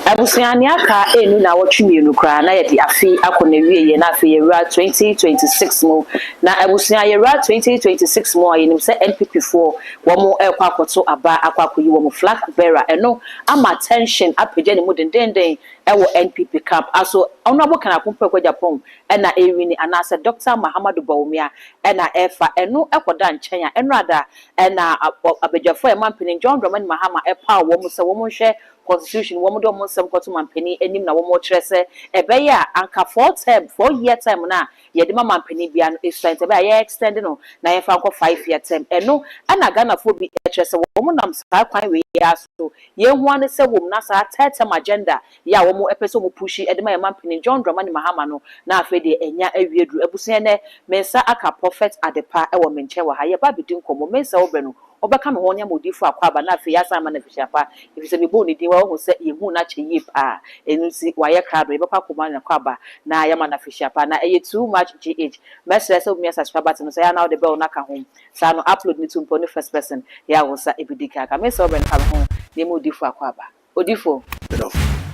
Abusuani aka enu na wotwe mienu kra na ye de afi akona wie ye na afi yewra 2026 mu na abusuani yewra 2026 mu ayenim se NPP4 womo ekwa akoto aba akwakoyi womo flag bearer eno ama tension apeje ne mu dendenden ewo NPP camp aso onabo kana kompa kwa Japan ena ewini anase Dr. Mahamadu Bawumia ena efa eno ekoda nchen a eno ada ena abejafo emampeni John Dramani Mahama epa womo se womo hwe constitution womo do monsem koto mampeni enim na womo kyerese ebeya anka 4-year term na yede ma mampeni bia no extend ebe ya extend no na ye fa nko 5-year term eno ana Ghana fo bi kyerese womo nam sa kwan we ya so ye hu ane se wom na sa term agenda ya womo epese womo pushi ede ma mampeni John Dramani Mahama no na afi de enya awiedru ebusen ne mensa aka prophet adepa ewo menche wa ha ye ba bidin komo mensa obenu obeka me honya modifo akwaba na afi yasa ma na fishiapa ifise me bo ni din wa ho se yehu na cheyi pa enusi waye krado e beka koma na kwaba na yama na fishiapa na eye too much gh message so me subscribe to so ya na the bell na ka ho sa no upload ni to mponi first person ya wo sa ebidika ka me so oben ka ho ni modifo akwaba odifo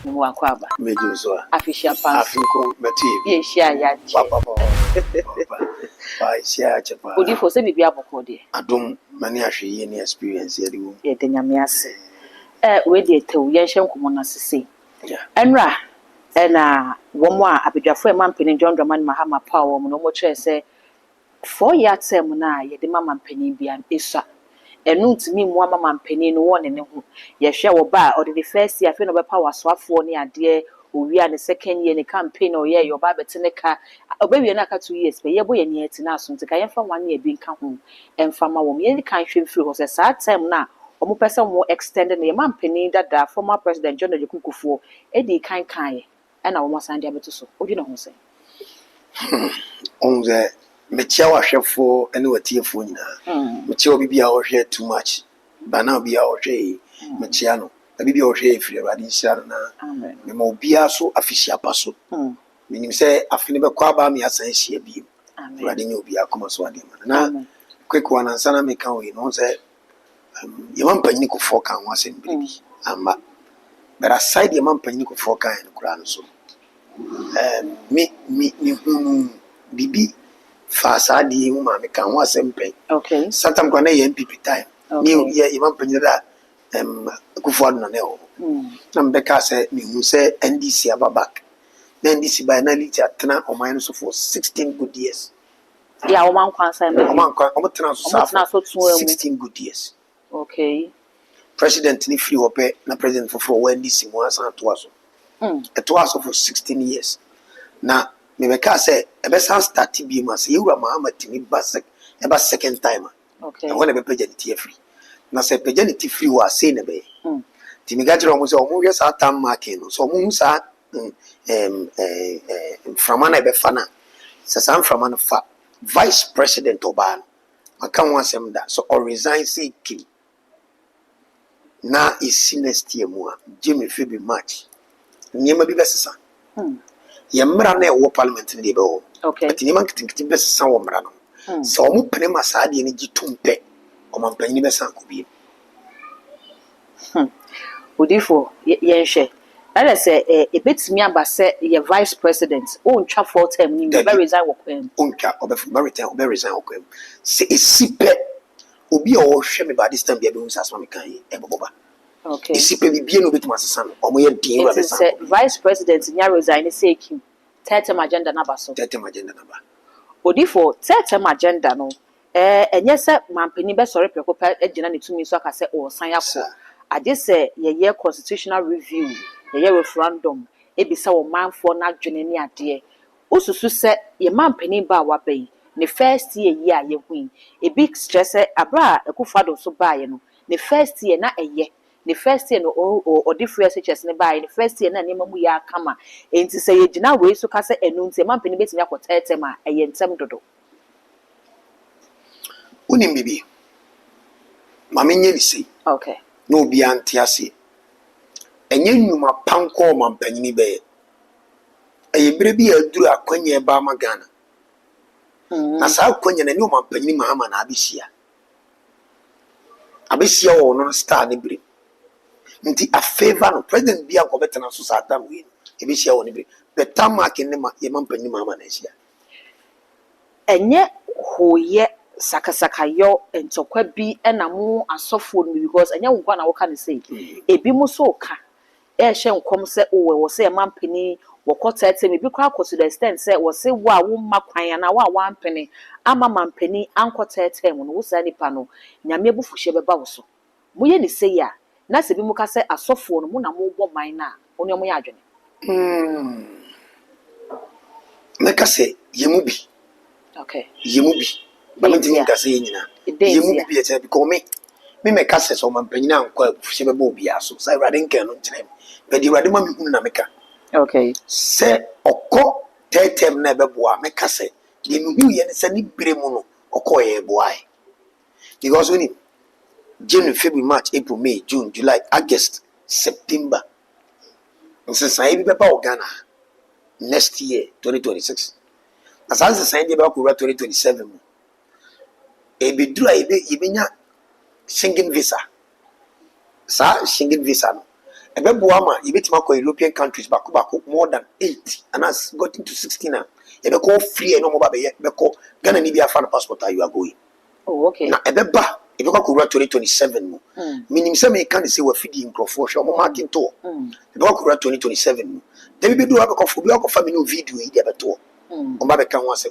ni mo akwaba meju so afishiapa afinko meti ye shia ya papa shia chepa odifo se bibia boko de adom mani ahwe ni experience ye de wo ye de nyame ase we de tew ye hye nkomo na sese enra ena womo a abedwafo emampeni John Dramani Mahama power mo no mo kire se 4-year term na ye de mampeni bia esua enu ntimi mu mampeni no wone ne ho ye hwe wo ba o de the first year fe no be power soafo ni ade owia ne second year ne campaign o ye yo ba betene ka obawie na ka 2 years be ye bo ye ne etina so ntika ye fa 1 year bi nka ho emfa ma wo ye kan hwe mfiri ho se sa term na omo pese mo extend na ye mampeni dada former president John Ejekwu Kufuor edi kan na wo masande abeto so odwi na ho se onze mechia wa hwefo ene watiefo nyina mechia obibi a ohwe too much bana obi a ohwe mechia no obibi a ohwe efiri Awurade nhyira na amen me ma obi a so afihia paso menim se afene be kwa ba me asan hia bi Awurade nye obi akoma so ade ma na quick one answer na me kan we no se ye mampanyini ko foka ho asem bibi amma but aside ye mampanyini ko foka en kura no so me hunu bibi fa saadi mu ma me kan ho asem pen okay satam kwa na ye MPP time ni ye mampanyini da Kufuor no ne o na mbeka se me hu se NDC ababak na NDC by na liti atena oman so for 16 good years ya o man kwansa me o tena so 16 good years okay president ni free hope na president for NDC mo asan to aso to aso for 16 years na me meka say ebe san start bi ma say Yewura Mahama timi basek eba second time okay na wona be president free na say president free wa say na be timi gajiro mo say o mo hwe sa tam market no so mo sa from na be fana say sam from na fa vice president oba maka ho asem da so or resign say ki na isi next year mu a Jimmy Febi March nyema bi besesa ye mra na e wo parliament ne be wo okay ati nyema kitikiti besesa wo mra no so o mu pene masade ne gitumpe o mampanyi be san ko bi odifo ye hwe ala se ebetimi aba se ye vice president o ntwa 4 term ni be resign wo kwem ontwa obefu return obe resign wo kwem se esipe obi o hwe me ba this time bia be unsa so me kan e boboba okay esipe bibie no betu masesa no o mo ye din wa be san vice president nya resign say kim term agenda na ba so term agenda na ba odifo term agenda no enye se mampani be sori preko pa agina ne tumi so aka se o san yakọ ade se ye constitutional review ye referendum ebisa wo manfo na adwene ne ade osusu se ye mampani ba wa bai ne first year yi a ye hu ebi stress abra ekufado so ba ye no ne first year na eye ne first year no o different SHS ne ba ye ne first year na ne mamu ya kama enti se ye gina we so ka se enu nti mampani betimi akọ term eye ntem dodo unim bibi mamenye ni sei okay no obi antiase enye nnuma panko mampanyini be eyebere bi aduru akwanye ba magana na sa akwanye na ni mampanyini Mahama na abisia wo no star ne bere nti a favor no president bi anko betena so sa tam we e bi hia woni bi betam mark ne ma ye mampanyi mama na hia enye hoye sakasakayo entokwa bi na mo asofo no because enye nkwa na wo ka ne sei ebi mo so ka hye nkom se wo se mampani wo kwotete me bi kwa to the extent se wo se wo a wo makwan na wo a wampani ama mampani ankotete mu no wo sa nipa no nyame bufuhye beba wo so mo ye ne sei a na se bi mo ka se asofo no mo na mo bo man na ono mo ya adwene meka se yemu bi okay yemu bi bamanti nka se nyina yemu bi ete bi ko me meka se so mampanyina ankwa bufuhye beba obi aso sa irade nka no nkyerem but irade ma me hunu na meka okay se okọ tetem na beboa meka se ye nuhu ye ne se ni bere mu no okọ ye boa because when January, February, March, April, May, June, July, August, September. And since I be Ghana next year, 2026. As I say, the back 2027. A be do a be Schengen visa. Sa Schengen visa. A be boama, you bet European countries back more than 8 and has got into 16 now. You be call free and no more be call Ghana need a fan passport you are going. Oh, okay. Now a be ba. If you go to 2027, meaning some can say we're feeding for sure, marking to. If you go to 2027, then we do have a family video in the tour. On Babacan was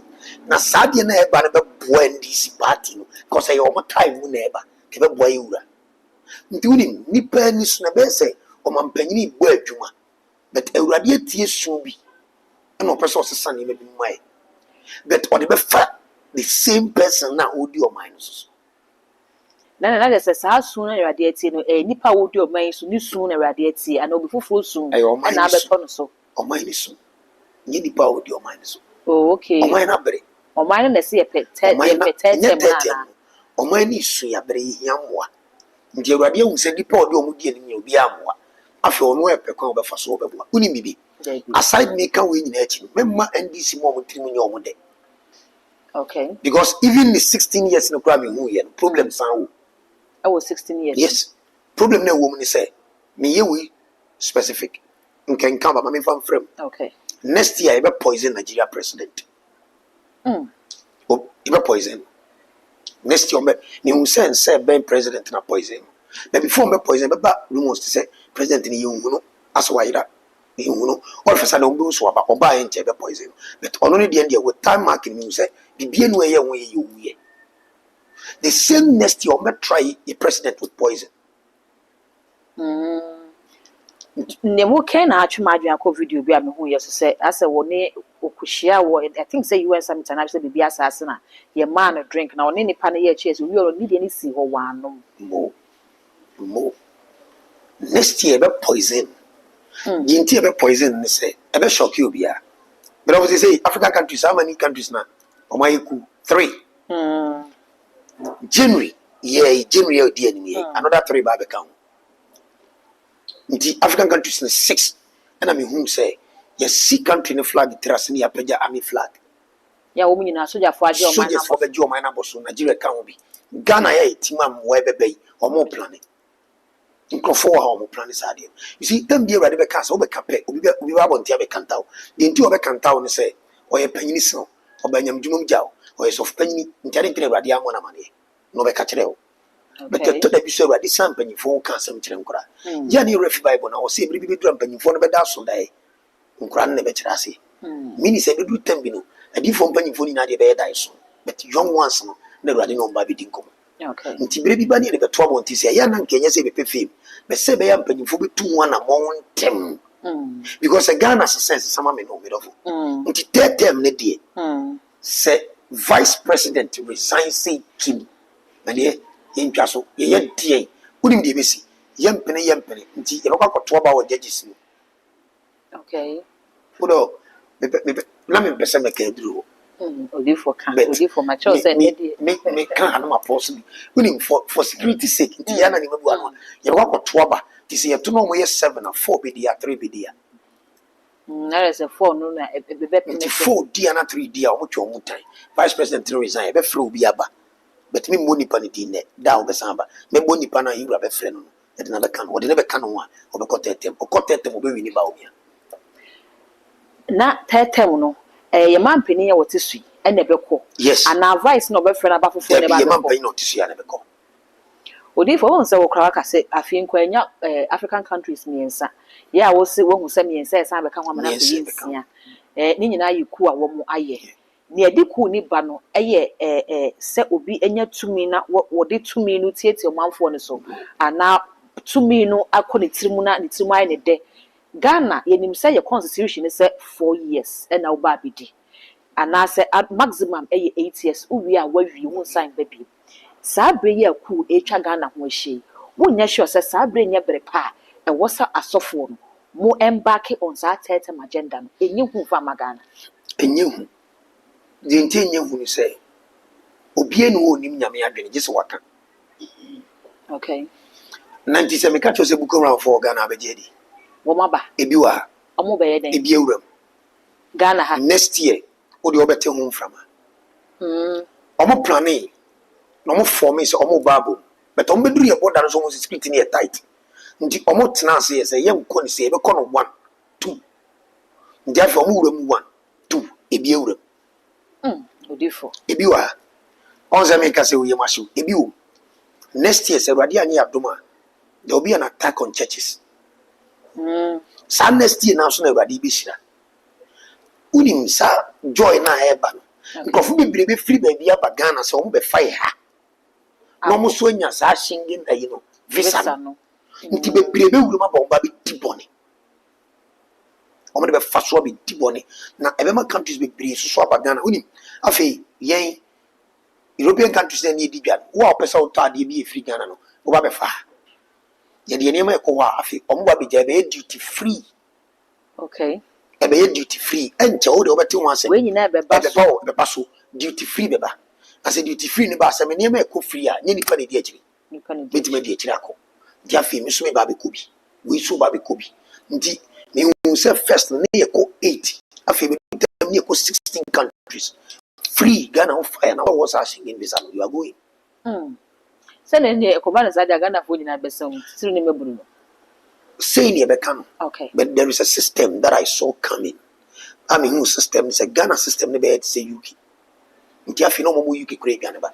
now Sadia never when this party because I all time never give a boy. Doing Nippen is Nabese or Mampany boy Juma, but a radiate soon be. And no person son in my. But on the same person now would do minus. Na just say soon na radiate no nipa wo di o man so ni soon na radiate and obi foforo soon na abeto no so o man ni soon ni nipa wo di o man so oh okay o man na bere o man na se ye pete na o man ni soon ya bere hia moa ndi awurade hu se nipa o di o mu di ani obi amoa afi ono e pekwan obefa so obeboa uni bibi aside me kan we nyina achi memma NDC mo mo timi ni o mo de okay because even the 16 years no kra me hu ye problem san I was 16 years. Yes. Problem na woman say me ye we specific. Nkan kan ba me fam frame. Okay. Next year you be poison Nigeria president. Oh, you be poison. Next year me who say ben president na poison. But before me poison be ba rumors to say president ni you no aso wayira. You know all of a sudden we so about oba en be poison. But on only the end with time marking me say bibie no ye won ye you. The same next year, we try a president with poison. Nemo can actually imagine a video be ame who yes say as a one okushia wo I think say UN summit and say be assassin your man a drink na one nipa na ye chase we all need any see ho wanom more next year be poison ginti be poison ne say e be shock you bia but obviously say African countries how many countries now omayiku 3 January January di enemy another 3 ba be count the African countries in 6 and me who say yes see country in flag terrace ni apeja army flag ya wo nyina soja fo aje o man na so beje o man na boso Nigeria kan bi Ghana ya timam we bebe o mo plan nkrofo wa o mo plan sade you see them be ready be cast o be kape obi ba bontia be kantao the nti o be kantao ne say o ye panyini so o ba nyam dwumum jaw o ye so panyini ntare ntire rade amona mane no be ka kire o but to da bi so rade sam panyifo ka sam kire nkora ya ni refi bible na o se bi dura panyifo no be da so dai nkora ne be kire ase mini se be du tembi no adifo panyifo ni na de be dai so but young ones no na rade no mba bi dinkom okay nti bere bi ba ne be to abo nti se ya na nkenya se be pefem be se be ya panyifo be tu ho na mo ntem because a Ghana sense sama me no me do nti tetem ne die say vice president resign say kim na de yentwa so ye die unim de besi yempene nti ye bakwa kwato ba wo judges no okay udo me na me pese me ka duro odi for mature say me kan anu ma post unim for security sake nti ya na ni mabu anu ye bakwa kwato ba ti se ye to no mo ye 7 or 4 be dia 3 be dia there is a 4 no na nti 4 dia na 3 dia o mo twa mo tan vice president resign e be flow bi aba but me money pa ni di ne da o be san ba me money pa na yura be frɛ no e de na be kan o de na be kan ho a o be kotetem o kotetem o be wini ba obi na tetem no ye mampani ya wote sui ene beko yes ana advice no be frena ba fofo ne ba ye beko mampani no te sua ne be ko odi fo won se wo kra ka se afin kwa nya African countries miensa ya wo se wo hu se miensa e san be ka ho amana ko yinsia ni nyina yi ku a wo mu aye ne edi ku ni ba no eye se obi enya tumi na wo de tumi no tietie manfo ne so ana tumi no akọ ne tirimu na ne tirimu aye ne de Ghana yenim say your constitution is 4 years and now babidi and I say at maximum 8 years we are where you won't sign baby sabre ye ku etwa Ghana ho hye wonya sure say sabre nya bere pa e wosa asofo no mo embark on that term agenda no enyi hu fa Ghana enyi hu de nti enyi hu ni say obi enu onim nyame adwene gise waka okay 90 me catch say buko round for Ghana abejedi womaba ebi wa omo be ye den ebi ewuram Ghana ha next year odi obete ho mframa omo planning no mo form say omo babo but omo beduru ye border so mo security ni tight nti omo tena ase say ye nko ni say be ko no 1 2 nti afi omo wuram 1 2 ebi ewuram odifo ebi wa on say me ka say we mashu ebi wo next year say radi ani abdoma there will be an attack on churches sa next year na so na radi be shira unim sa joy na eba no nkofo bebre be free ba bia ba Ghana say omo be fire ha no mo so nya sa shingin ayi no visa no nti bebre be wuru ma ba omba be tibone omo de be fa so be tibone na ebe ma countries bebre so ba Ghana unim afi yen European countries na di dwan wo opesa o ta de bi free Ghana no wo ba be fa ye de enema e ko wa afi omo ba be je be duty free okay ebe duty free enche wo de obete ho ase we nyina be ba so duty free beba ase duty free ne ba ase me enema e ko free a nye nipa ne di akiri beti me di akiri akọ di afi me so me ba be ko bi we so ba be ko bi nti me hu se first ne ye ko 8 afi me dem ne ko 16 countries free Ghana on fire na was asking in visa you are going sene ne ko ba na sa Ghana fo nyina be se tiru ne meburu no say ne be kan okay but there is a system that I saw coming I mean who system is a Ghana system ne be say UK nti afi no mo UK kure Ghana ba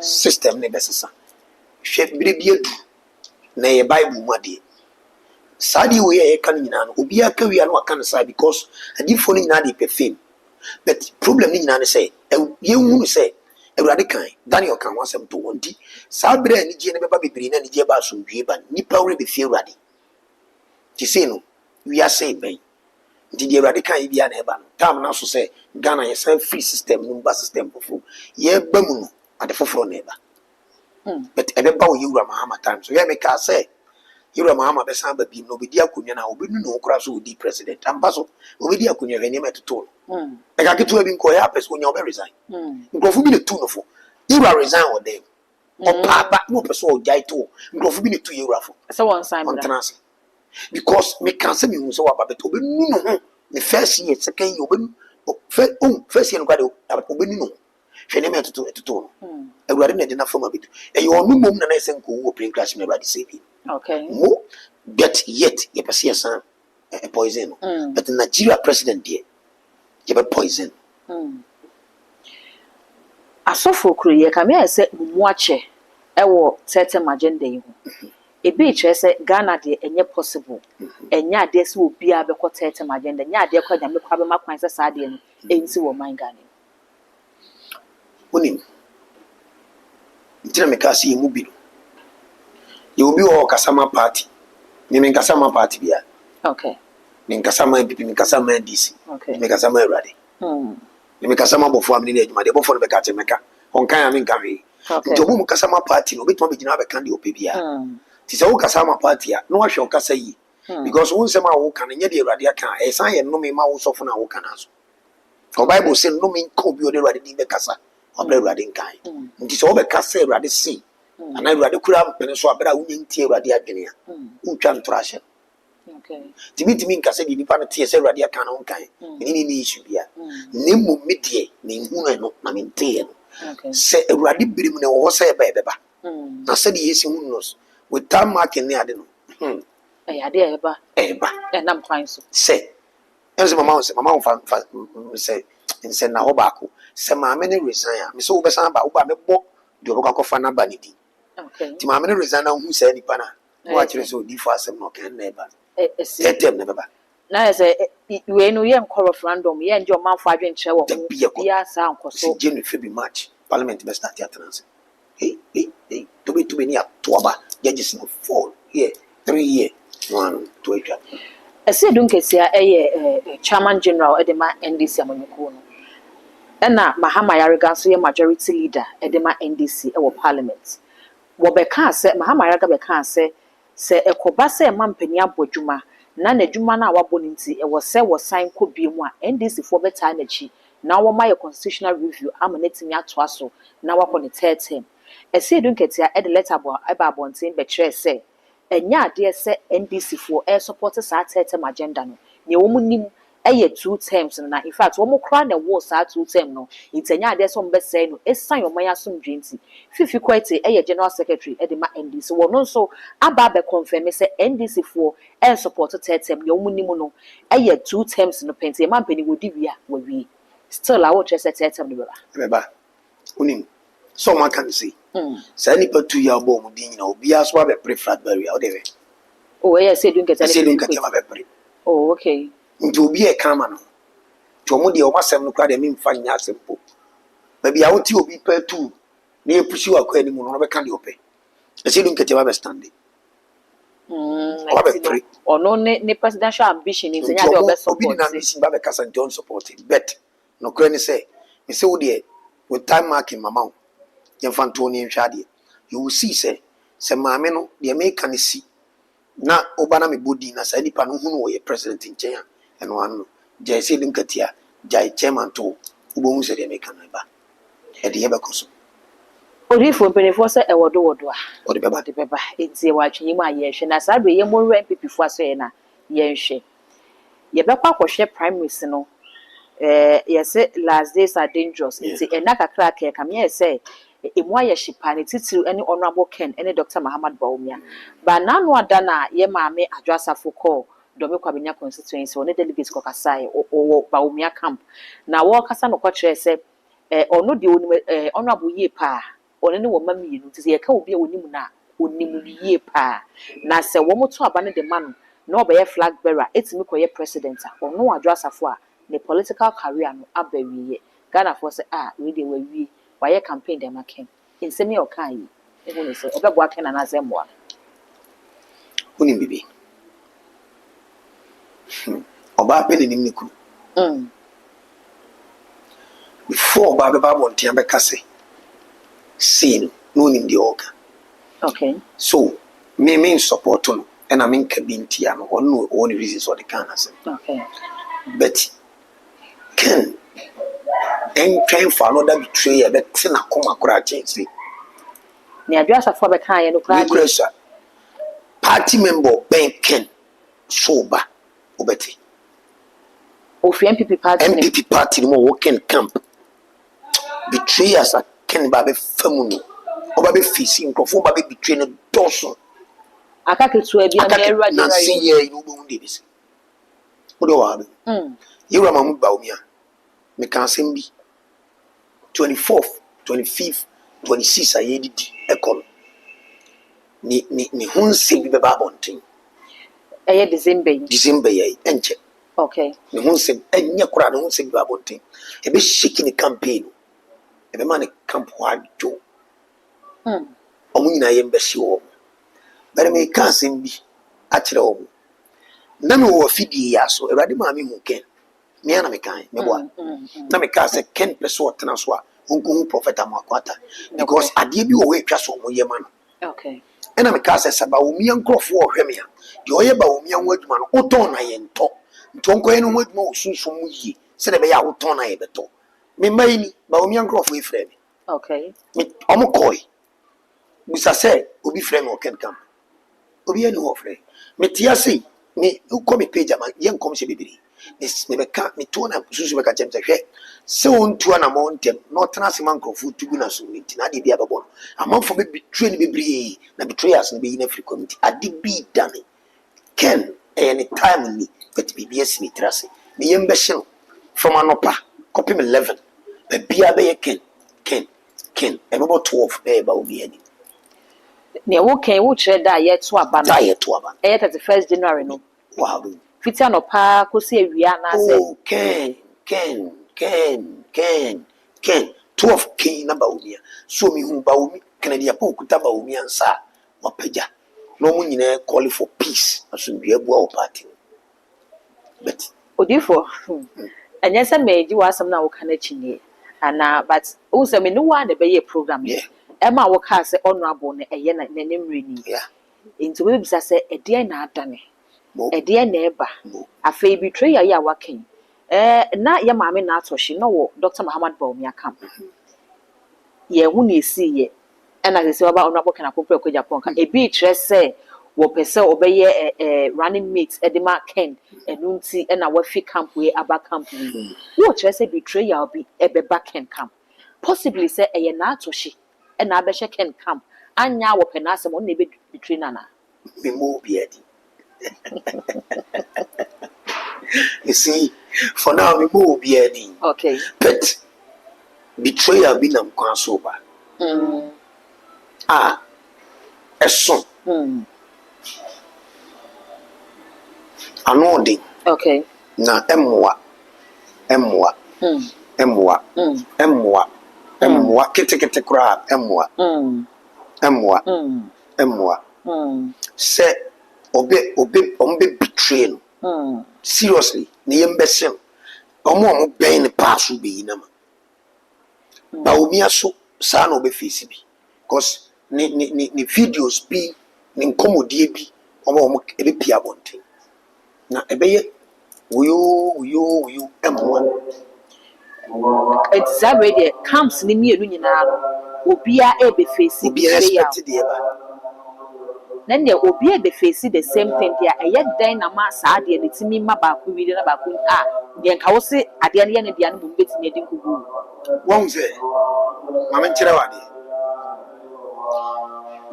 system ne be sesa hwe bire bi edu na ye bible mu ade sadi we ye kan nyina no obi aka wi anu aka no sa because adifo no nyina dey perfume but problem ni nyina ne say ye hu say Ewurade kan Daniel kan wasem to wonti sabre ni je ne beba bibiri na ni je ba so dwie ba nipa wure be fie Ewurade ti say no we are say ben nti de Ewurade kan bia na eba no tam na so say Ghana ye say free system no ba system fofo ye ba mu no ade foforo na eba but ebe ba wo Yewura Mahama time so ye me ka say Yewura Mahama be san ba bi no be di akonwa na obenu no kura so di president ambaso obedi akonwa hwe ne metoto e ka ketu abi nko ya person nya obe resign nkrofo bi ne tu no fo Yewura resign o dem o pa ba no person o jai to nkrofo bi ne tu Yewura fo so one sign because me can say me hu so wa ba beto obenu no ho the first year second year obenu first year no kwa de obenu no hwe ne metoto no Ewurade na de na fama bitu e yo no mom na na ese nko wo brain crash me Ewurade say bi okay mo but yet you perceive a poison but the Nigeria president there you be poison asofo kuro ye ka me say mu ache e wo certain agenda yi ho e bi che say Ghana de enye possible enya de se obi a be ko certain agenda nya de kwa nyame kwa be makwan say sa de no ensi wo man Ghana onim ntira me ka se mu bi you will be all Kasama party. You mean Kasama party bia. Okay. Mean Kasama NPP, mean Kasama NDC. Okay. Mean Kasama Erade. You mean Kasama before me the ma de before be kache meka. On kan amin kawe. Okay. To bu Kasama party no betwa be gina be kan de opebia. Ti se wo Kasama party a no ahwe o kasa yi. Because won se ma wo kan nya de Erade aka e san ye no me ma wo sofo na wo kan aso. For Bible say no me ko bi o de Erade di be kasa. O be Erade nkan. Nti se wo be kasa Erade si. And I rather could have been so about winning tea radia genia. Who can trash it? Okay. Timmy Cassidy, the panty, say radia canon kind. Any issue here. Nemo midday, name Uno, I mean, tea. Say a radi brim no was a baby. I said, yes, who knows with time marking near the no. Ade eba. Eba. Nam kwan so. Say. Enso mama say nse na ho baako. Say maame ne resign. Me so obesan ba oba me bo de obakọ na ba ne di. Okay. Ti maame ne resign na hu say nipa na. Wa kire so di for asem no kan na eba. Etem na beba. Na say we no ye nkọ referendum ye nje omanfo adwen kire wo ho. Ya sa nkoso. January February March parliament be start attendance. Hey to be near toaba judges no fall here 3 year 1 2 8. Ese dunkesia chairman general edema NDC amanyuko no. Na Mahama Yariga so ye majority leader edema NDC e wo parliament. Wo beka ase Mahama Yariga beka ase se ekoba se mampani abodwuma na nadwuma na wabɔ nti e wo se wo sign ko biemu a NDC fo beta na chi na wo ma ye constitutional review amanetimi ato aso na wakɔ ne third term. Ese dunketia e de letter bo e ba abonten be kire se enya ade se NDC fo e support sa third term agenda no ne wo munim eye 2 terms na in fact wo mo kra na wo sa 2 term no itenya ade so mbe say no esan yo man asomdwe nti fifi kwete eye general secretary e de ma NDC wo no so aba be confirm say NDC fo e support third term yo munim no eye 2 terms no penti man pani wodi wi a wo wi still I will just say third term no beba unim so man can say say ni pa 2 year bo mu din na obi aso abe preferred barrier o de we oh yes say dun kete ma be pre oh okay nti obi e kama no to mo de o masem no kra de me mfa nya asempo ba bia wo ti obi pa 2 na e pushi wa kwa ni mu no be kan de ope e say dun kete ba be stand or no ne presidential ambition in nya de obe support obi na ambition ba be kasa don't support it bet no kra ni say me say wo de with time marking mama yemfanto ni nhwa de you will see say maame no de make an see na obana me body na sa nipa no hu no ye president nchen a eno anu jai se lim katia jai chairman to ubo se de make an ba e de yeba koso orifo penefo se e wodo a o de beba enti wa twenyi ma ye hwe na sa do ye mo MPP fo aso ye na ye nhwe ye be kwa kwhwe primaries no yes last days are dangerous enti ena kakra ka kam ye say emu aye shipa ne titiru ene honorable Ken ene Dr. Muhammad Bawumia ba nanu ada na ye maame adwasafo call dobe kwabenya constituency one delegate ko kasai o Bawumia camp na wo kasa no kwakire se ono de oni honorable ye pa one ne wo mamienu tisi ye ka obi a onimu na onimu ye pa na se wo moto aba ne de ma no na obe flag bearer etimi koye president a ono adwasafo a the political career no abawiye Ghana for say we dey we why campaign dem aken insemi o kan yi ehun ni say obebo aken na azemwa uni bibi oba pe ni niku before oba be ba bon tian be kase sin no ni ndi oka okay so me support no and I mean kabintia no one only reasons what the can say okay but Ken and train for another betrayer but tin akoma kura chense ni adwasa for be kan ye no kura party member Ben Ken soba obeti ofi MPP party no working camp betrayers are Ken babe famuno oba be fisi nkofo ba be betray no doso akaketu ebia na era na see ye no bo ndi bisi odo wa be yewa mamu Bawumia me kan sem bi 24th 25th 26th ayedidi ekol ni hunse bi be ba bontin eye December ye enche okay ni hunse enye kura ni hunse bi ba bontin e be shiki ni campaign e be man camp wadjo omunyina ye mbesi wo bare me kan sem bi a kire wo na me wo fidie ya so erade ma me hu Ken me ana me kan me boa na me ka se Ken person otena so a onko prophet Amakwata because ade bi wo we twa so mo ye ma no okay ena me ka se Bawumia nkrofo ohwe me a de oye Bawumia ho adwuma no oton na ye nto ntonko ye no ho adwuma osunso mu yi se de be ya oton na ye beto me mai ni Bawumia nkrofo efre me okay me omukoi musa se obi frame o Ken camp obi enu ofre me tia sei me uko me page ama ye nkom se bibiri this me beka me to na susu beka chem hwe se won to na mo ntem no tena se man crofo tugu na so nti na de bia bebo no amanfo be betray ni bebre na betrayers ni be in every community ade bi dane ken any time ni but BBS ni trase me yembe hye from anopa copy 11 be bia be ken ebebo 12 be ba obi ani ne wo ken wo kire da ye to aba no ye to aba 31st January no wow fiti anopa ko se awia na se oh ken 12 ken na ba obi so mi hu ba obi kanadi apa okuta ba obi ansa wapaja no mu nyina call for peace asumdue abu a party but odifo anya se meji wasam na wo kana chine ana but wo se me no wa de be ye program Emma wo ka se honorable ne eye na nemre ni into we bisa se ede na adane ede na eba afei betray ya waken na ya maame na atohye no wo Dr. Muhammad Bawumia camp ye hu na esi ye na se oba honorable kana popre ko Japan ka e bi kire se wo pese obeye running mate edema ken enunti na wafi camp we aba camp we wo kire se betray ya obi ebeba ken camp possibly se eye na atohye na abehye ken camp anya wo penase mo na be betray nana me mo biadi you see for now me mo biadi okay but betrayal bi nam kwan so ba eso anodi okay na emwa kete kura emwa se obe betray no seriously ne yembese omo ben ne pass be yinama Bawumia so sa na obe face bi because ni videos bi ni nkomodie bi omo ebe pia bonten na ebeye uyo emwa it's already camps ni mienu nyina no obia ebe face bi expect de eba then there obi ebe face the same thing there eye dan na ma sa ade ne timi ma ba ko wi na ba ko de nka wo se ade ne dia no mo betimi edi nkugu won say mama nkyere wade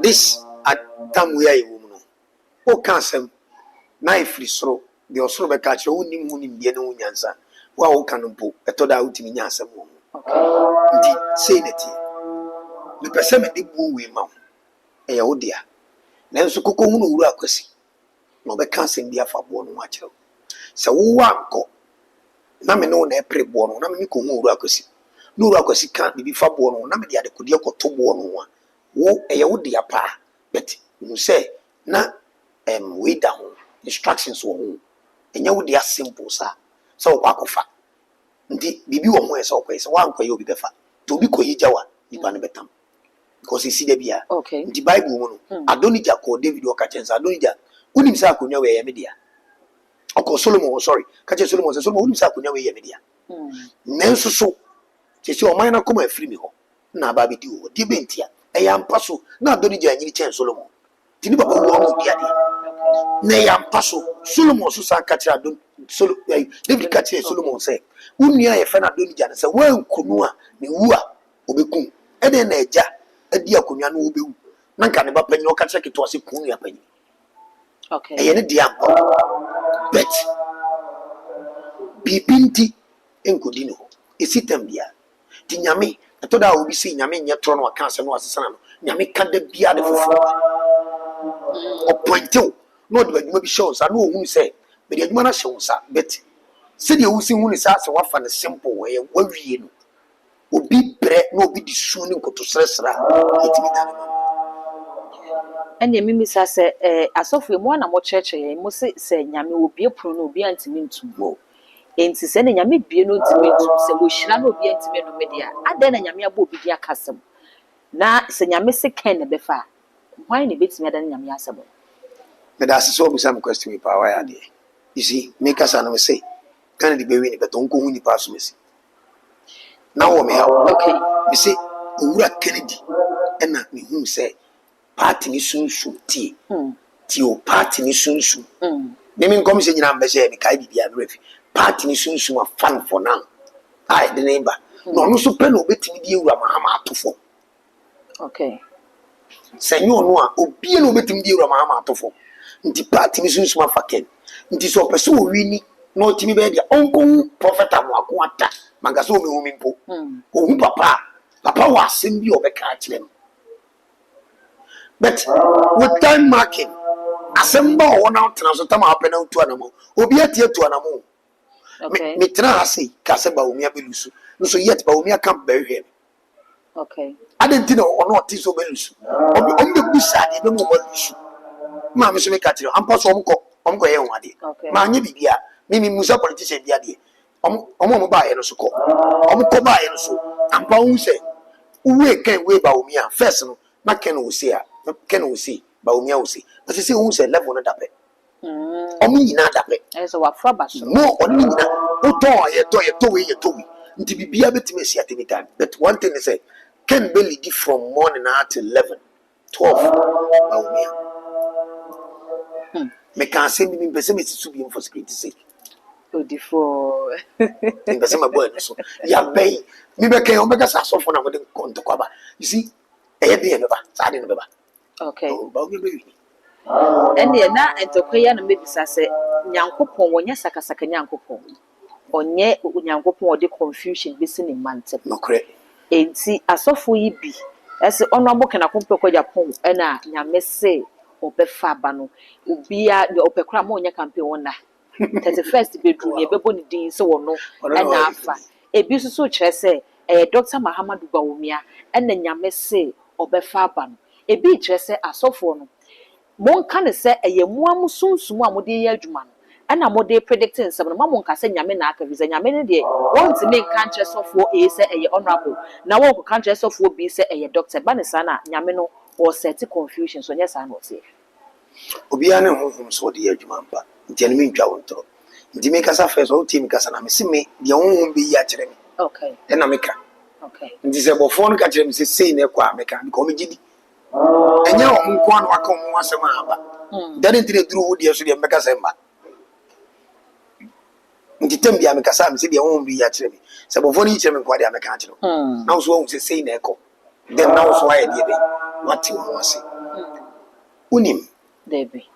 this atam we ayi wo no o kan sem na ifri soro de osoro be ka kire woni mu ni bie ne wonyansa wa wo kan mpo etoda utimi nyansa mo ndi say neti me pese me de bu we ma e wo dia nanso koko hu no wura akwasi no be kan sem bia fa bo no ma kire se wo wa anko na me no na epre bo no na me ko hu wura akwasi no wura akwasi kan bi fa bo no na me de ade ko de ko to bo no wa wo e wo dia pa but you say na we down instructions wo hu enya wo dia simple sa so kwa kofa ndi bibi wo ho e so kwa se wa anko ye obi befa to obi ko yijawa nipa ne betam because you see the bia okay the Bible mu no Adonija ko David o ka chensa Adonija unim sa akonya we ye media oko Solomon sorry ka che Solomon se Solomon unim sa akonya we ye media nenso so che o man na koma afiri mi ho na ba bi di o di bentia e ya mpa so na Adonija anyiri chen Solomon tini baba wo mo dia de na ya mpa so Solomon so sa ka che Adon David ka che Solomon se unia ye fa na Adonija na se wan kunu a ne wu a obekun e de na eja adi akonya no obewu na nka ne ba panyi o ka che keto ase kun ya panyi okay e ye ne dia mpa bet bibinti enkodi no esi tambia ti nyame to da obi si nyame nye tro no aka ase no asesa no nyame ka da bia de fofo o pointo no de adwuma bi show sa no ohun se be de adwuma na show sa bet se de wusi hu ni sa se wafa ne simple we wawie no obi bre no obi di su ni nkoto sresra etimi da no ene mimi sa se asofo mu na mo cheche mo se nyame obi epro no obi antimi ntumo enti se ne nyame bie no ntimi ntum se wo hira no obi antimi no media ade na nyame abo obi dia kasem na se nyame se ken ne befa why ne betimi ade na nyame asebo me da se so obi some question pa why ade you see make us and we say kan di be wi ni beto nko hu ni pa so mesi na wo me okay me say owura Kennedy ena me hu say party ni sunsun ti o party ni sunsun me nkom se nyina mbese me kai bibia brefi party ni sunsun fan for now ai the neighbor no no so pe no betimi di ewura mahama atofo okay senyo no a obi no betimi di ewura mahama atofo nti party ni sunsun afa ken nti so person o wini no timi be dia onko prophet amwako ata magaso o mehumi mpo o papa was asem bi obeka akire no but with time marking assemble one out so tam happen out to anamo obi atie to anamo okay me tra ase ka se ba omi abelusu so yet ba omi aka ba hwe okay adentina ono oti so belusu omi be busa de be mo belusu ma me so me ka tire ampa so omko ye wade ma anye bibia mimi musa politician bia de omo ba ye no so ko omko ba ye no so ampa hu se uwe kan we ba omi a first no na ken wo se a ken wo se ba omi a wo se but se hu se level no dape omi nyina dape so wa fra ba so no oni nyina o to we nti bibia betime si at any time but one thing is say ken be lead from morning till 11 12 ba omi a me kan se mi pese me sisu bi for security sake odifo mi pese ma boy so ya bay mi be kan o be ka so for na mo de konto kwa ba you see e be me ba sa de no be ba okay ba omi be wi ene na entokoya na mebisa se nyankopon wonye sakasaka nyankopon onye nyankopon ode confusion bisi ni mante no kre enti asofo yi bi ese ono aboke na kompe kwa Japan ena nyamese obefa ba no obia opekra ma onye campaign wona 31st bedroom ye bebo ni din se wono ena afa ebi so kire se Dr. Mahamadu Bawumia ena nyamese obefa ba no ebi kire se asofo no mon kan se eyemuam sunsumu a mode ye adwuma no ana mode predicting nsem no mamon ka se nyame na aka visa nyame ne de won't make country sofo e se eye honorable na won ko country sofo bi se eye doctor ba ne sana nyame no o set confusion so nyesa na o se obi ane honhom so de adwuma mpa nti ene mentwa wonto nti me kasa first o team kasa na me se me de honhom bi ya kire me okay ena meka okay nti se bofo no ka kire me se sei na kwa meka bi ko me gidi enya o nko an waka o asem aba dare ntire duru wo de so de meka se mba nti tambia me kasa me se de honhom bi ya kire me se bofo no kire me kwa de meka kire na so wo se sei na eko then now so why de be what you want say unim Debbie.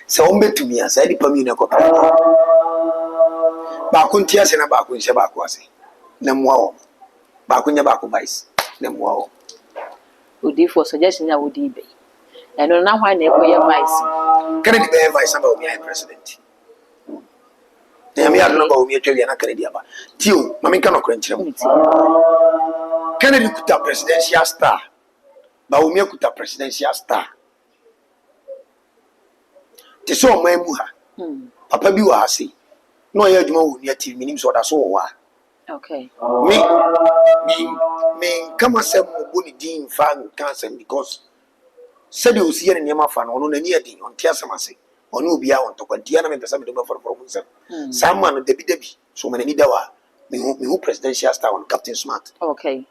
So on betumi asa di pami na ko ba ko ntia se na ba ko nse ba ko ase na muwa o ba ko nya ba ko vice na muwa o Odi for suggestion ya wodi be eno na hwan na e ko ye vice kana di be vice ba o mi ai president na mi ado ba o mi atwa na kana di aba tio mami kan okran kire mu kana di kuta presidential star ba o mi kuta presidential star te so man mu ha papa bi wa ase no ya adwuma wo ni ati minim so da so wo wa okay me kama se mo boni din fa cancer because said you see any ma fa no no na ni adi on tia samase oni obi a on to kwantia na me pesa me do for mu nsem sama no debi so man ni da wa me who presidential star on Captain Smart okay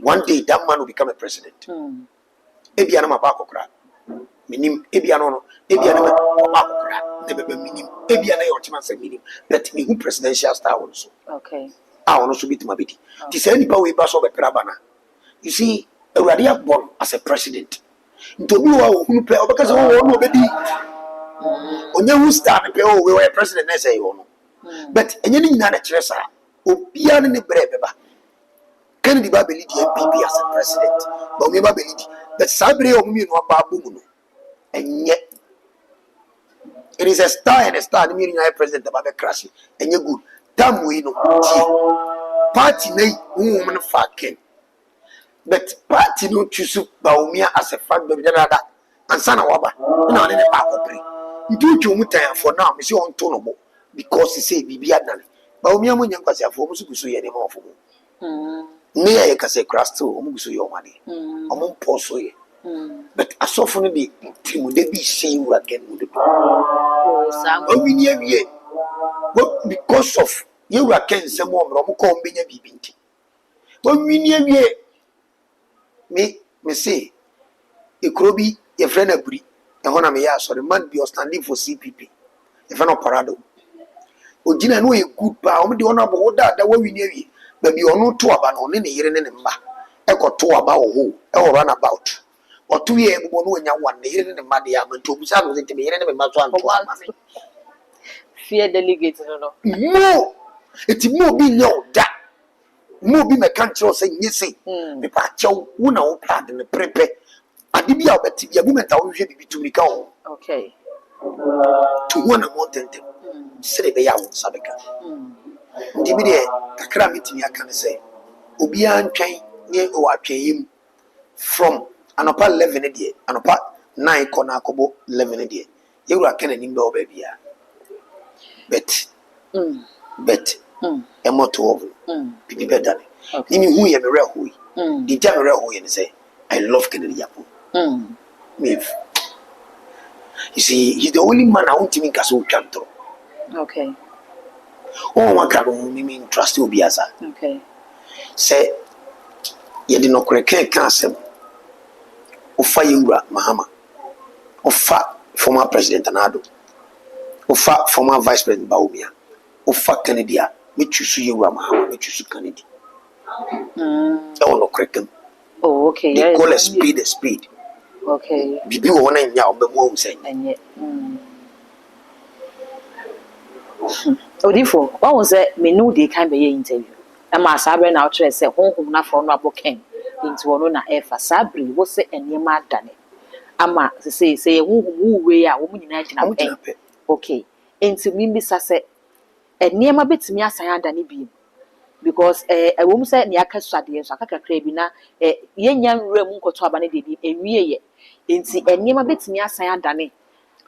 one day that man will become a president ebia na mapa akokra minim ebia no ebia na mapa akokra na bebe minim ebia na yo chima se minim that me who presidential star also okay on so bitima beti ti say nipa we ba so be prabana you see Awurade born as a president ntobi wa ohunu pe obeka se wo no obedi onye hu star pe o we were president na say no but enye ni nyina na kire sa obia ne brebe ba Kennedy Babeli the MPP as a president but me Babeli the sabre o mi no ba bu mu no enye it is a star and a star me ni president ba be crash enye good tam we no party nay woman fucking but party no choose Bawumia as a fact baby dada ansa na waba na ne ba ko pre ntu twu mutan for now me say on to no bo because he say bibia dan Bawumia mo nyankwase afo mo su kuso ye ne ma ofo mo me ya ka say crash to mo kuso ye o ma de o mo poso ye but asofo no be timu de bi say wura ken mo de oh sam o wi ni awie because of you were ken some more mo ko mbenya bibinti o wi ni awie me say e krobi ye friend aburi e hona me ya sorry man be standing for CPP if no parado ogina no e good pa o de ono abo da wa wi ni awie ba bi ono to aba no ne yere ne mba ekoto aba wo ho e wo run about oto ye egbo no nya wan ne yere ne mba de ya manto busa no zente me yere ne mba so anto ama me fear delegate no mo eti mo bi nya oda mo bi me kan tro se nyese me pa chew wo na wo plan ne prepe ade bi a obeti bi agumenta wo hwe bibi tumika wo okay to one mountain sere be ya wo sabeka ndi bi de kakra mitimi aka ne se obi antwen ne o atwen from anopa 11 de anopa 9 kona akobo 11 de yewura kana nimbe obabia bet emoto ovu bibi bedane nimi hu ye mere ho yi di ja mere ho ye ne say I love Kennedy Yapo me you see he's the only man I want him kaso twantro okay oh my god me trust obi asa okay say ye di no koreke kan asem ofa yewura Mahama ofa former president Nado ofa former vice president Bawumia ofa Kennedy a me chusu yewura Mahama me chusu Kennedy no koreke oh okay they call a speed okay bibi wo na nya obe mo say enye odifo what was it me no dey kan be interview e ma sabre na outre say honhom na for no aboken into wono na efa sabre wo se enema adane ama say honhom we a wo nyina gina pe okay enti mi bi sa se enema betimi asan adane bi because wo mu say ne aka suade so aka kakra bi na yenya nwura mu nkoto abane de bi ewie ye enti enema betimi asan adane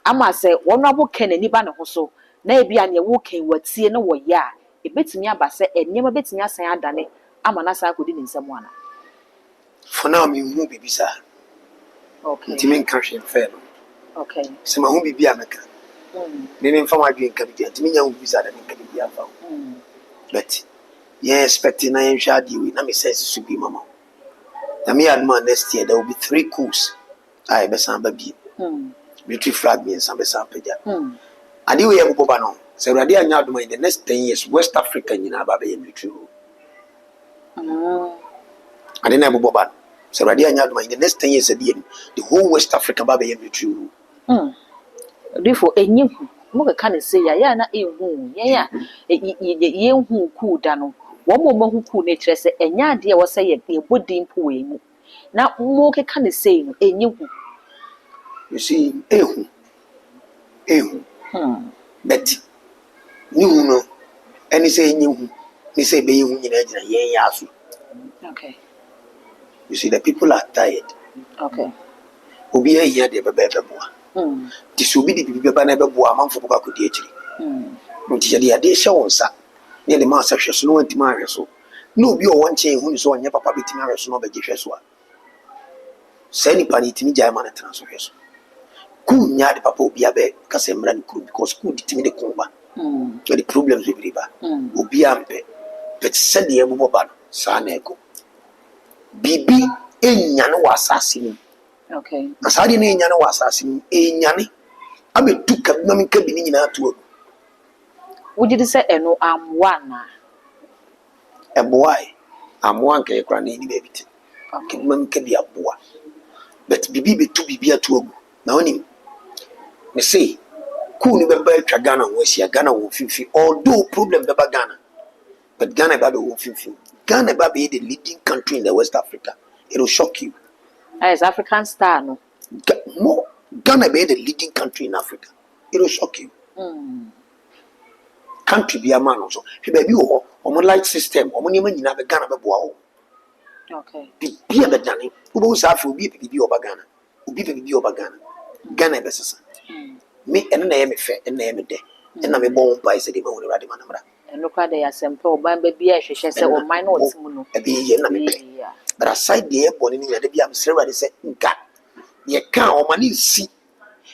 ama se wono aboken ani ba ne ho so na ebia ne wo ken watie ne wo ya ebetimi aba se enema betimi asan adane ama na sa akodi ne nsam ana for now me hu bibi sa okay ntimi nka hwe fe no okay se ma hu bibi ameka me mfa ma dwen ka bi ntimi nya hu bibi sa da nka bibi afa but yeah expecting na yen hwa di we na me sense su bi mama na me adma next year there will be 3 coups ai be san ba bi military flag me san be san peja ade we yebo ba no se urade anya adoma in the next 10 years West Africa nyina ba be military ade na yebo ba se urade anya adoma in the next 10 years the whole West Africa ba be military before enyihu mo ka ne say ya na ehu ya hu ku da no wo mo hu ku ne kire se enya ade wo se ye bodin po we mu na mo ka ne say no enyihu you see ehu but ni hu no any say enyihu ni say be hu nyina gina yen ya aso okay you see the people are tired okay obi a here de be boa ti so bi de bibi ba na be boa manfo ko akodi akiri nti ya de ade hye wonsa ne de ma sa hwe so no anti ma hwe so no obi o wonche hu ni so onye papa betimi hwe so no be hwe so a sani pani timi jaya ma na transfer hwe so ku nya de papa obi abe ka se mra ni kru because ku ditimi de kumba the problems we briba obi ampe but said de ebo ba no sa na eko bibi enya no wasase ni okay asade na enya no wasase ni enya ni abetu ka bi ma minka bi ni nyina to would you say eno amwa na eboai amwa nka ekra na ni baby ti okay ma minka bi aboa but bibi betu bibi atu ogu na oni me say ku ni beba atwa Ghana wo sia Ghana wo fifi although problem beba Ghana but Ghana baba wo fifi Ghana baba be the leading country in the West Africa it will shock you as African star no more Ghana be the leading country in Africa it will shock you country be a man also she baby wo omo light system omo ni nyina be Ghana be boa wo okay bi be dane wo bo sa afi obi bi oba Ghana obi bi oba Ghana Ghana be sesa me ene na ye me fe ene na ye me de ene me bon pa ise de ma woni rade manamra eno kwa de yasempe oban ba bia hwehwe se o man na otimu no e bi ye na me pe but aside the boni ni de bia me sere rade se nka ye kan o mani si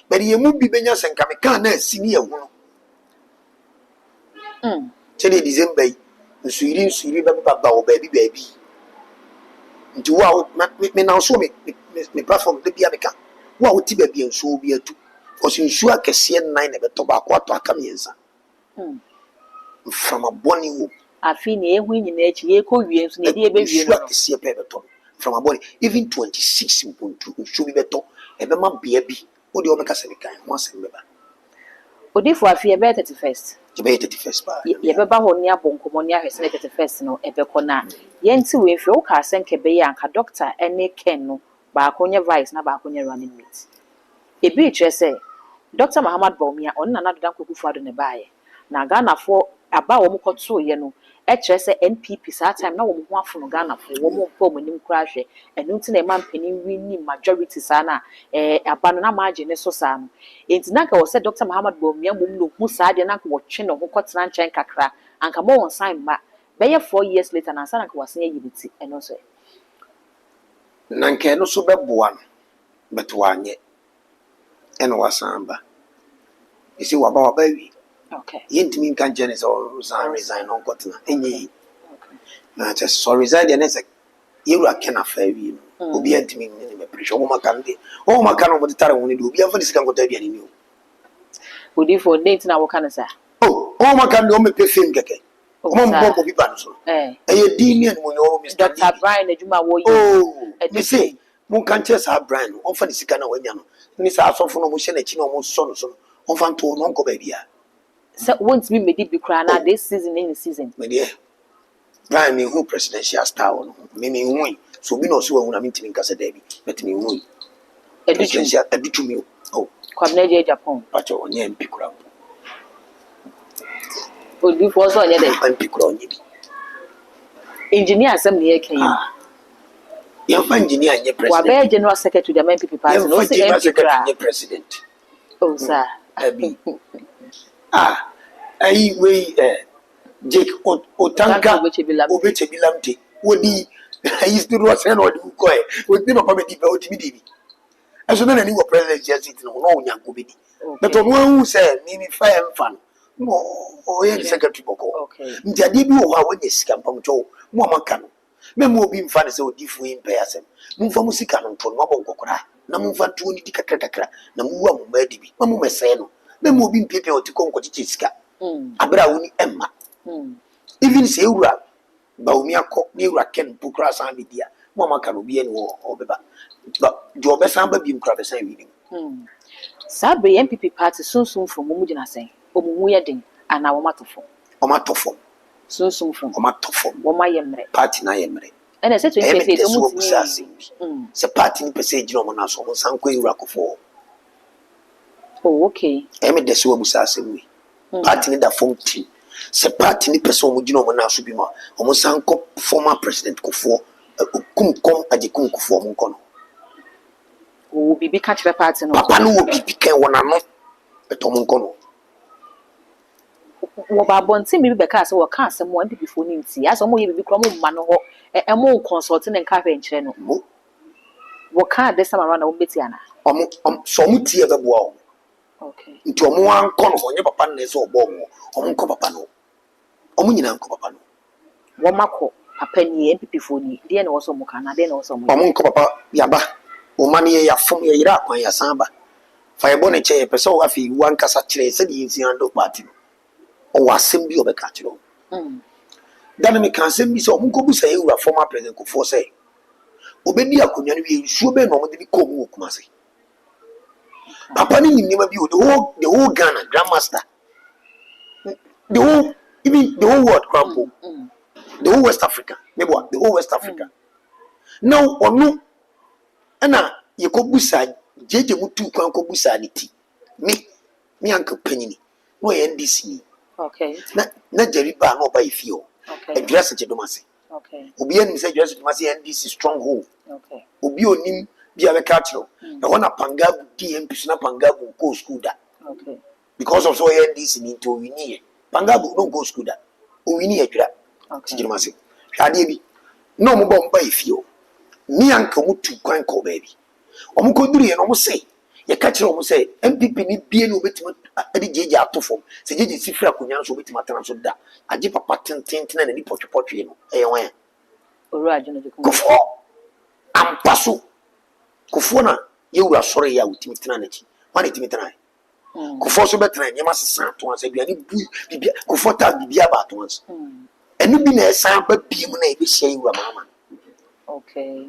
but ye mu bi benya se nka me kan na si ni ye hu no chede December nsuiri ba o ba bi nti wa me na so me platform de bia me kan wa o ti ba bia nso bi atu because nsua kese 9 na beto ba ko ato aka miensa from a boni wo afi na ehu nyina echi ye ko wie nso na de ebe wie no nsua kese pe beto from a boni even 26 mpuntu nsu bi beto ebe ma bia bi wo de o meka se kan ho asem beba odifo afi ebe 31st ebe 31st ba ye beba ho ne abonkomo ne ahwese 31st no ebe ko na ye nti we mfi wo ka asenke be ya anka doctor ene ken no ba ko nye vice na ba ko nye running mate ebi kire se Dr. Muhammad Bawumia on na nadoda kokufu ado ne baaye na Ghana fo aba wo mkoto ye no e kire se NPP sa time na wo ho afono Ghana fo wo mo mpo monim kura hwe enu nti na e mampani wini majority sa na aba no na maje ne so sa no enti na ka wo se Dr. Muhammad Bawumia mum no hu sa de na ka wo twe no ho kotena nchen kakra anka mo won sign ma be ye 4 years later na sa na ka wasen yibiti eno so na nke no so beboa no beto anye eno wasamba isi waba wi okay yentimi nkan jene so resign on kotena enyi na just so resign the next yeru akena fa wi no obi antimi ne me pressure o makande o makano mo tare woni do obi anfa sika nkota bia ni o odi for date na wo kana sa o makande o me pe film keke o mo mbo bi ba no so ye dini en mo nyo Mr. Dr. Brian Ejuma wo yi me say mo kan che sa Brian o fa sika na wanya no ni sa asofo no mo hye na chi no mo so no so on fan to no nko ba bia so won't be made be cry now this season in the season me dey Brian me who presidential star no me hu so bi no so hu na me ntimi nka se da bi but me hu presidential abitu me oh kwabna Japan pacho onye mpi kura odi for so onye dey mpi kura onye bi engineer asem ne yake yi ya engineer nye president wa be general secretary the MPP party no say MPP nye president oh sir abi ai we Jake Otanka obechebilamte wodi history was na odi ko e wodi papa be di be odi bi eso na ni wo president just no onyanko be di but on wan say ni fa fan no o ye secretary boko nti ade bi wo ha wanya sika mpam cho mo amaka no me mo obi mfa ne se odi fu impe asem mo mfa mo sika no nto no bonkokora na mo mfa nto ni di kakra na mo wa mo ma di bi mo mese no me mo obi mpepe otiko nkochichi sika abra woni emma even say ura Bawumia ko ni ura ken pukra san bidia mo amaka no bi eni wo obeba do obesan ba bi mkra besan wi ni sabre MPP party sunsun from mo mugina sen omumu ye den ana wo matofo sunsun from o matofo wo mayemre party na yemre ene se 2028 omu se party ni pese gino mo na so mo san ko ura kofo oh okay eme de se wo busa asemi party ni da form team se party ni pese omu gino mo na so bi ma omo san ko former president kofo kumkom ajikum kofo mo nko no o bibi ka chire party no papa no wo bibi kan wona no beto mo nko no wo ba bonti mi be ka se wo ka se mo MPP fo ni nti aso mo ye bibi kro mo ma no ho e mo consult na nka hwe nkyere no wo ka de sama rana wo beti ana so mo tie be boa o okay nti omo anko no onye papa na se obo mo omo nko papa no omo nyina nko papa no wo mako papa ni MPP fo ni de na wo so mo kana de na wo so mo omo nko papa yaba o mani ya fom ya yira kwan ya samba fa ye bone che pese o afi wan kasa kire se di nsi ando party o wasem bi obeka kire o dan me kan sem bi se o mo nko bu se ewura former president ko for say obedi akonwa no wi nsuo be no mo de bi ko mu okumase papa ni nyima bi o the whole Ghana grandmaster the whole even the whole world crumble the whole West Africa maybe the whole West Africa now onu ana yekobusa jeje mutu kwan kobusa ni ti me anka panyini no NDC okay na jeriba na oba ifio okay address che domase okay obi anim say address domase NDC stronghold okay obi onim bia be catchro na wana pangabu DMP na pangabu go school da okay because of so NDC ni to wini pangabu no go school da o wini adwira okay domase hade bi no mo bomba ifio ni anka mutu kwan ko baby omo koduru ye no mo say ye ka kire omo say MPP ni bie no betima ade jeje atofom se jeje sifira konya so betima tana so da age papa tenten na ni potwepotwe no e wan oru ajuna de kofo ampaso kofo na ye wura sore ya utimi tana na chi wan etimi tana Kufo so betra nyema sesa to ansa aduane bu bibia kufo ta bibia ba to ansa enu bi na esa ba biem na e be hye yi wa mama. Okay.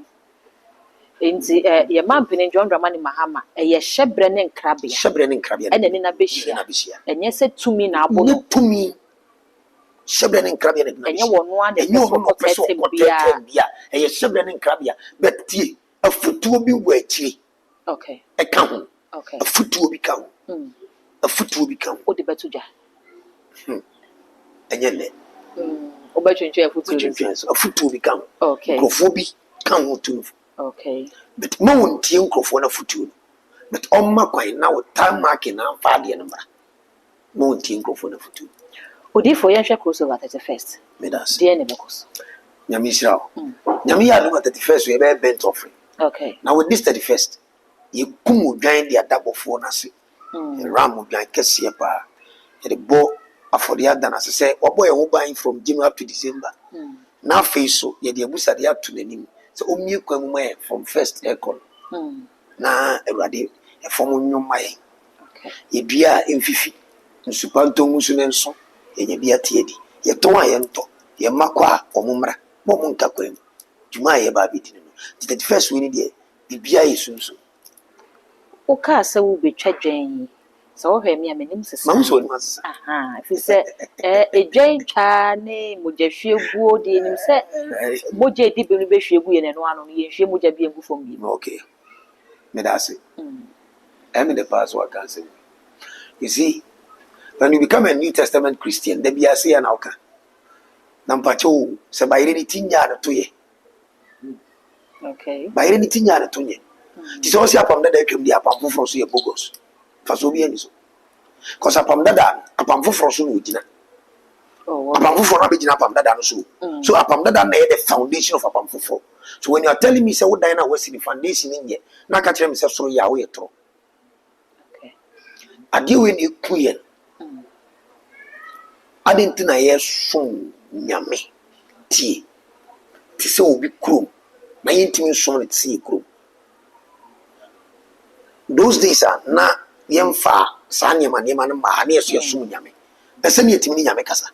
Inti ye mampene John Dramani Mahama ye hyebre ne nkrabia ene ne na behia enye se tumi na abo no tumi hyebre ne nkrabia ne enye wono a de so bia ye hyebre ne nkrabia betie afutuo bi wa akire. Okay. E ka ho. Okay. Afutuo bi ka ho. Afutuo bi ka ho. O de betuja. Enye le. O betwentwe afutuo bi ka ho. Okay. Krofo bi ka ho tu. Okay. But no one team krofo na futuo. But on my coin now time marking and father number. No one team krofo na futuo. Odi for yen hwe crossover 31st. Me das. Dey ne bekos. Nyami sira o. Nyami ya no 31st we be bent offering. Okay. Now with this 31st, you kum odwan dia dabofo na se. Ram odwan kese pa. The bo afori ada na se obo ye ho ban from January to December. Na face so ye de abusa de ato nanim. So omie kwamu mai from first aircon. Na ewade e form nyoma ye. Okay. Ye bia emfifi. Nsupanto ngusu ne nso. Ye bia tiedi. Ye ton aye nto. Ye makwa omumra. Mo munka kwem. Juma ye ba bi dinu. The first we need bibia yesunso. O ka se wo betwa dwan. So wo hwe me amanim sesa. Mam so ni masesa. Aha, fi se edwan twa ne mojahwe guo de nim se moja di be no be hwe gu ye ne no ano ye hwe moja bi engu fom bi. Okay. Me da say. I'm in the past what can say. You see, when you become a New Testament Christian, the be say na oka. Na mpacho se bayire ni tinya na to ye. Okay. Bayire ni tinya na to ye. Ti so si apam dada atwam di apam foforo so ye bogos. Fa so bi ani so. Cause apam dada apam foforo so no gina. Oh. Apam foforo na be gina apam dada no so. So apam dada na the foundation of apam foforo. So when you are telling me say what dine na we see the foundation in here, na ka kire me say so ya we tro. Okay. Ade we ni kuye. Ade ntina ye so nyame tie. Ti se obi krom. Na yintimi so no tie krom. Those days are na yemfa sanyema nyema no ma na yeso yeso nyame. Ese ne yetimi nyame kasa.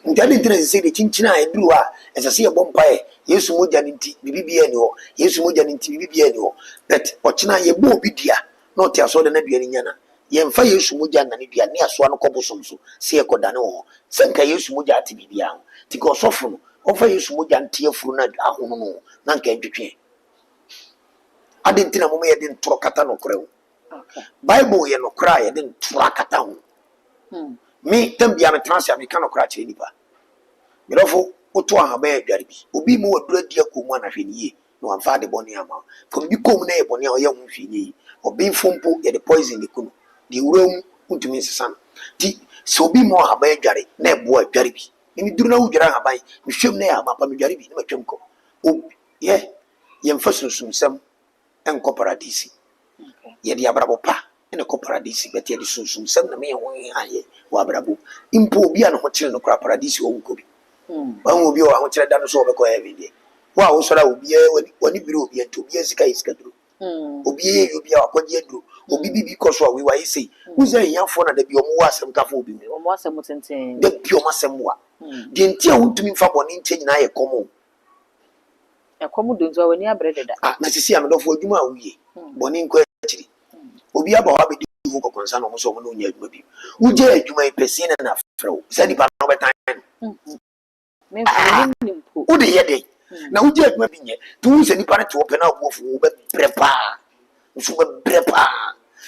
Ndade ntina se de chinchina eduru a ese se ye bompae Yesu moja ni nti bibibia ni ho. Yesu moja ni nti bibibia ni ho. But ochina ye bo obi dia na otia so de na dua ni nyana. Yemfa Yesu moja na ne dua ne aso no kobosom so se ye kodane ho. Senka Yesu moja ati bibia ho. Ti ko sofo no ofa Yesu moja ntie furu na ahono no na nka ntwetwe. Ade ntina mo ye de ntoro kata no kore ho. Okay. Bible ye no kra ye de ntoro kata ho. Me tambia me transia me kan kra kire nipa. Me rofo oto ahaba ya dware bi. Obi mu wadura dia komu anahwe ni ye. No amfa de boni ama. From bi komu na ye boni a ye hu hwe ni. Obi fompo ye de poison de kunu. De wuram untumi sesan. Ti so obi mu ahaba ya dware na e bo dware bi. Ni duru na wudwara ahaba me hwem na ya ama pa me dware bi na matwem ko. O ye mfa sunsun sam enko paradisi. Ye de abrabo pa ene ko paradisi beti ye de sunsun sam na me ho aye wa abrabo. Impo obi an ho kire no kra paradisi wo ko bi. Wan obi o ho kire da no so obekọ heaven de. Wa wo sora obi wani biri obi ento obi esika duro. Obi ye obi a kwaje duro. Obi bibi ko so a we wa yesi. Uze yanfo na da bi omo wa asem ka fo obi. Omo asem tenten. Da bi omo asem wa. De nti a wontumi mfa boni nche nyina ye komo. E komo do nzo wani abrede da. Ah na sisi amedofo adwuma a wuye. Boni nko akiri. Obi aba wa be di hu ko konsa no mo so mo no nya adwuma bi. Uje adwuma pese na afro. Sadi pa no betan. Me funi nimpo. Ode ye dey. Na uje adwuma bi nye. Tu se ni pa na te open na obofu wo be prepa. Nso be prepa.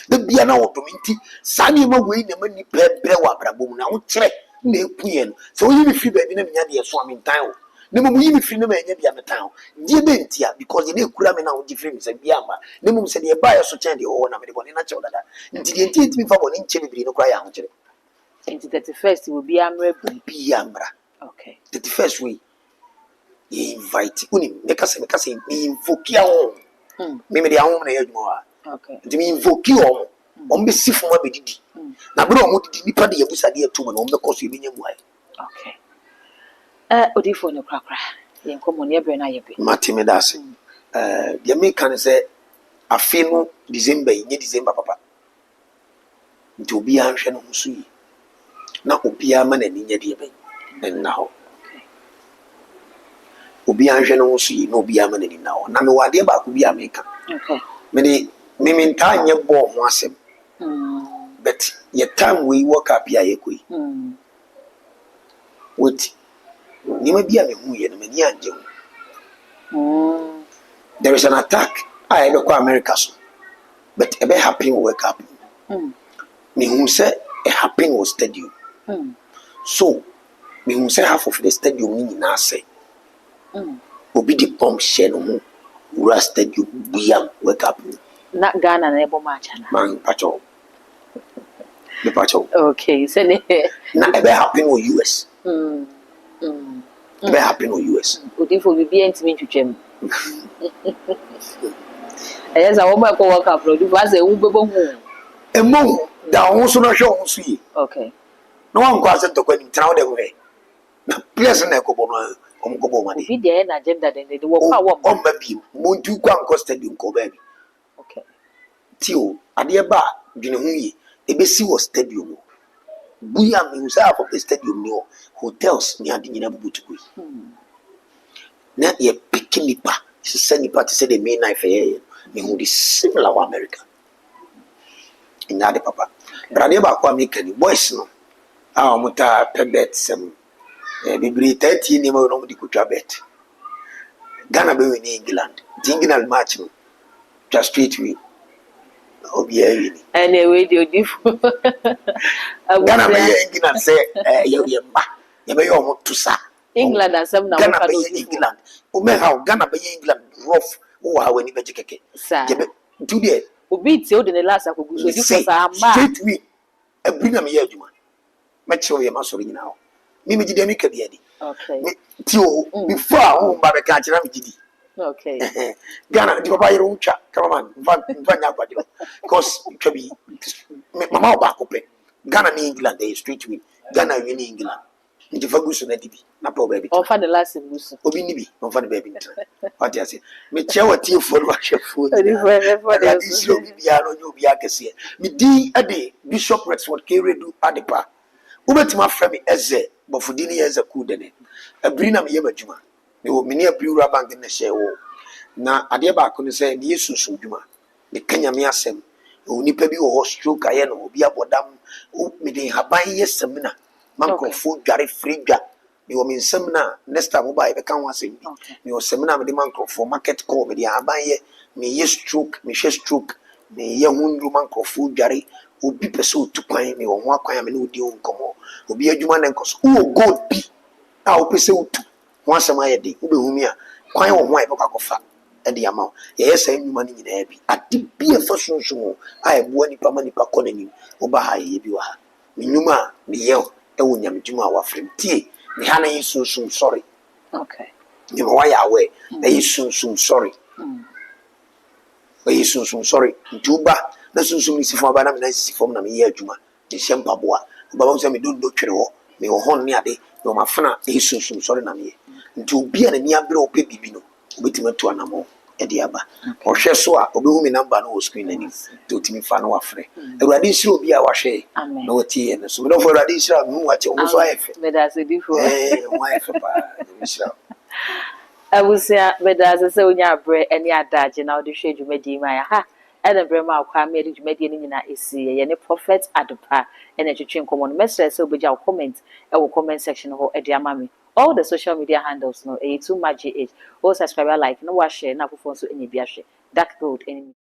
De bia na wo domi nti sani ma we na mani bre wa brabom na wo kire na ekuye no. So yi mi fi ba bi na menya de so amintan wo. Ne mo yi mi fi na menya bia metan wo. Die be ntia because ye na ekura me na wo gifre mi se bia ma. Ne mo se de ba ya so chen de wo na me de boni na che odada. Nti de nti mi fa boni nche bibiri no kwa ya ho kire. Nti 31st will be amra bi amra. Okay. 31st we invite uni me kase invoke ya ho. Me de ahom na ya dwuma wa. Okay. Nti me invoke o mo be sifu ma be didi. Na bro mo didi nipa de yabusa de atum na mo be koso ebi nyemu ai. Okay. Odifo no krakra. Yen komo ne bre na ye be. Mati me da se. De me kan se afi no December, nye December papa. nti obi anhwɛ no so yi na obi ama n'ani nyɛ deɛ bɛn nna hɔ obi anhwɛ no so yi na obi ama n'ani nna hɔ na me wade baako bi America me mentaa nyɛ bɔɔ ho asɛm but your time we work up ya yekoi wait nima bia me hu ye no mani anje hu there is an attack I be kwa America so but e be happen work up me hu say e happen was stadium so me hu say half of the stadium ni na say obi di bomb share no mu ura stadium bia work up na Ghana na ebo match na man pacho the pacho okay so na e be happen with US be happen with US odi fo bibi entimi twetwem yes I want to work up do was e wu bebo hu emo da ho so no hwe ho so yi okay no wan kwa se to kwani tra wo de we place na ko bo no ko bo ma de bi de na agenda de wo kwa wo o ma bi mo ntu kwa nko stadium ko ba bi okay tio ade ba dwene hu yi ebesi wo stadium buya me usa for the stadium ni hotels ni ade nyina bubutuku na ye pikinipa se nipa te se the main knife ye me hu the similar wa America in ade papa brade ba kwa America ni boys no a muta pebet sem bibiri 30 ni mo no di kutwa bet Ghana be win England the England match no just straight we obi ayi ni anyway the odifu Ghana be England say ye mba ye be yo mo tusa England asem na Ghana be England o me how Ghana be England rough o ha wani be jekeke sa ye be do there obi ti o de last akogu so odifu sa ma straight we e bring am ye aduma me che o ye masori nyina ho mi gide mi ka bia di okay ti o before o ba be ka kira mi gidi okay Ghana di papa yero ucha come on mva nya gwadiro because twabi mama oba kope Ghana ni England dey straight win Ghana win England nti fagusu na dibi na pa oba bi on fa the last busu obi ni bi on fa the baby ntra what you say me che wati fo no ahwe fo for the issue obi bia no nyo obi akese me di ade Bishop Rexford Keredu adepa ubetima fra me eze bofudi ni eze ku de ne abiri na me ye badwuma me ni abiri ura bank na hye wo na ade ba ko ne se ne yesu sodwuma ne kanya me asem onipa bi wo stroke aye no obi abodam me de haban ye semina mankrofo dware free dwa me wo me semina next time oba e be kan wasem bi me wo semina me de mankrofo market call me de haban ye me ye stroke me hye stroke me ye hundu mankrofo dware obi pese otukwan me wo ho akwan me ne odi onkomo obi adwuma na nkoso wo gold bi a wo pese otu ho asem aye de wo be humi a kwan wo ho aye be kwakofa e de ama ye yesa nyuma ni nyina bi ade bi e fa sunsun a e boa nipa ma nipa kɔ nanim wo ba ha ye bi wa ha nyuma me ye e wo nyamdwuma a wafrem tie me ha na yi sunsun sorry okay me wa ya we e yi sunsun sorry e yi sunsun sorry ntuba na sunsun sifo ba na me na sifo na me ye adwuma de hyɛ mpaboa ba ba so me do twere hɔ me wo hon ne ade no mafana e yi sunsun sorry na me ntu obi a na ni abere o pe bibi no obetima to anamo e de aba o hwɛ so a obehu me number no wo screen ani to timi fa no wafrɛ awurade nsira obi a wahwɛ na wotie ene so me do for awurade nsira mu wache wo so ayefe me da se difo wo ayefe pa nsira abusia me da se onya abre ene adaje na odi hwɛ dwumadi ma ya ha ene bre ma akwa me edi dwumadi ni nyina esi ye ne prophet adopa ene twetwe nkomo no mesre se obegya comment e wo comment section ho e de ama me all the social media handles no a too much age. All subscribe, like, no share, na phone so any be dark gold enemy.